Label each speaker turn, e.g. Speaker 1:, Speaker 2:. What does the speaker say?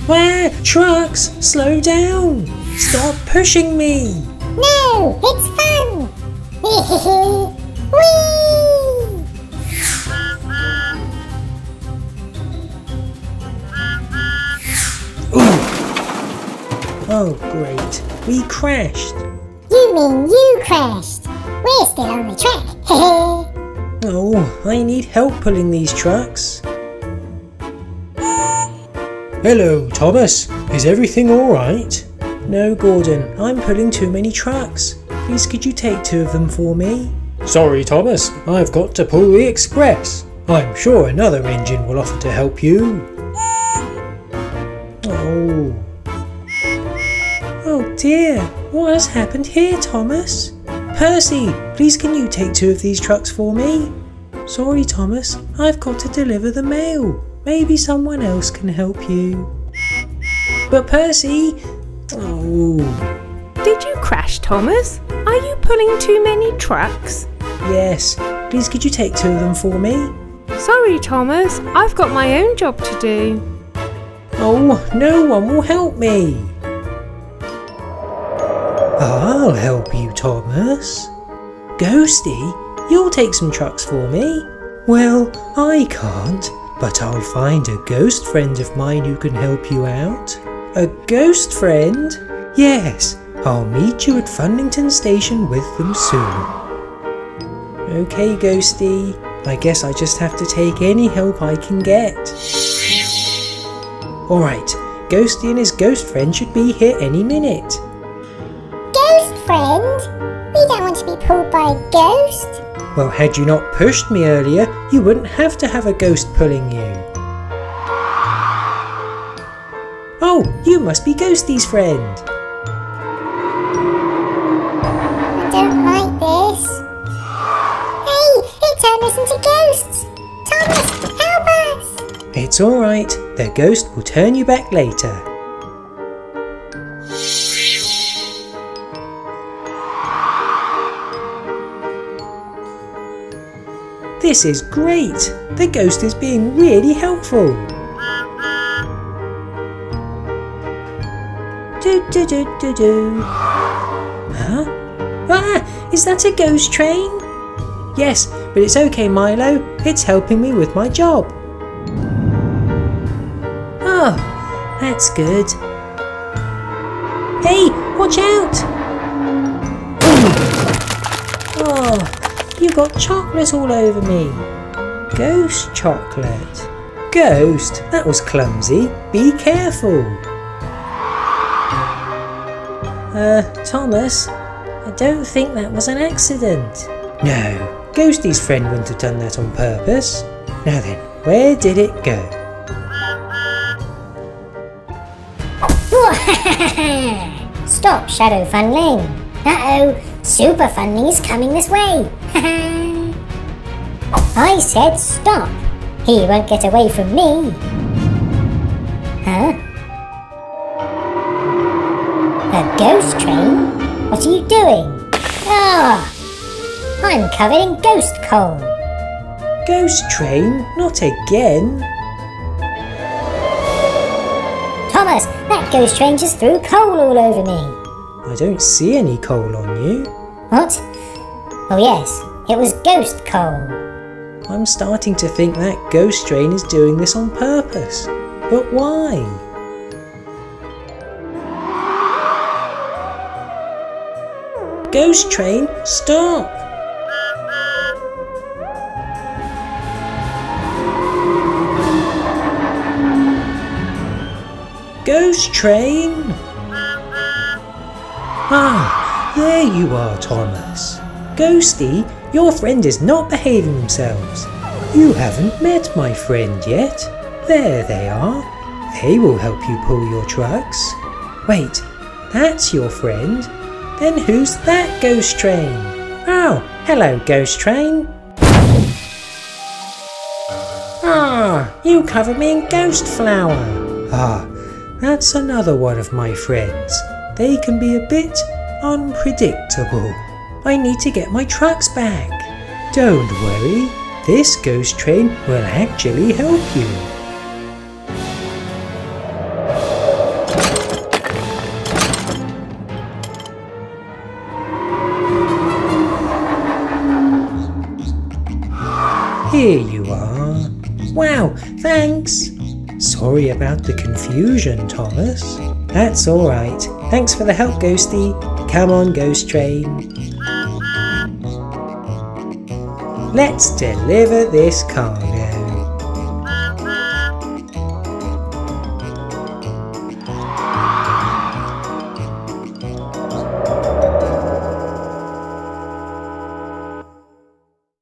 Speaker 1: Wah! Trucks, slow down! Stop pushing me!
Speaker 2: No, it's fun! Whee!
Speaker 1: Oh great, we crashed!
Speaker 2: You mean you crashed? We're still on the track.
Speaker 1: Oh, I need help pulling these trucks. Hello, Thomas. Is everything alright? No, Gordon. I'm pulling too many trucks. Please could you take 2 of them for me? Sorry, Thomas. I've got to pull the express. I'm sure another engine will offer to help you. Oh. Oh dear. What has happened here, Thomas? Percy, please can you take 2 of these trucks for me? Sorry, Thomas. I've got to deliver the mail. Maybe someone else can help you. But Percy... Oh.
Speaker 3: Did you crash, Thomas? Are you pulling too many trucks?
Speaker 1: Yes. Please could you take 2 of them for me?
Speaker 3: Sorry, Thomas. I've got my own job to do.
Speaker 1: Oh, no one will help me. I'll help you, Thomas. Ghosty, you'll take some trucks for me. Well, I can't. But I'll find a ghost friend of mine who can help you out. A ghost friend? Yes, I'll meet you at Fundington Station with them soon. Okay, Ghosty. I guess I just have to take any help I can get. Alright, Ghosty and his ghost friend should be here any minute.
Speaker 2: Ghost friend? We don't want to be pulled by a ghost.
Speaker 1: Well, had you not pushed me earlier, you wouldn't have to have a ghost pulling you. Oh, you must be Ghosty's friend.
Speaker 2: I don't like this. Hey, it turned us into ghosts. Thomas, help us!
Speaker 1: It's alright, the ghost will turn you back later. This is great! The ghost is being really helpful. Do. Huh? Ah! Is that a ghost train? Yes, but it's okay, Milo. It's helping me with my job. Oh, that's good. Hey, watch out! Oh. You got chocolate all over me. Ghost chocolate. Ghost? That was clumsy. Be careful. Thomas, I don't think that was an accident. No, Ghosty's friend wouldn't have done that on purpose. Now then, where did it go?
Speaker 2: Stop, Shadow Funling. Uh-oh, Super Funling is coming this way. I said stop. He won't get away from me. Huh? A ghost train? What are you doing? Ah! I'm covered in ghost coal.
Speaker 1: Ghost train? Not again.
Speaker 2: Thomas, that ghost train just threw coal all over me.
Speaker 1: I don't see any coal on you.
Speaker 2: What? Oh yes, it was ghost coal.
Speaker 1: I'm starting to think that ghost train is doing this on purpose. But why? Ghost train, stop! Ghost train! Ah, there you are, Thomas. Ghosty, your friend is not behaving themselves. You haven't met my friend yet. There they are. They will help you pull your trucks. Wait, that's your friend? Then who's that ghost train? Oh, hello, ghost train. Ah, you covered me in ghost flour. Ah, that's another one of my friends. They can be a bit unpredictable. I need to get my trucks back. Don't worry, this ghost train will actually help you. Here you are. Wow, thanks. Sorry about the confusion, Thomas. That's alright. Thanks for the help, Ghosty. Come on, Ghost Train. Let's deliver this card.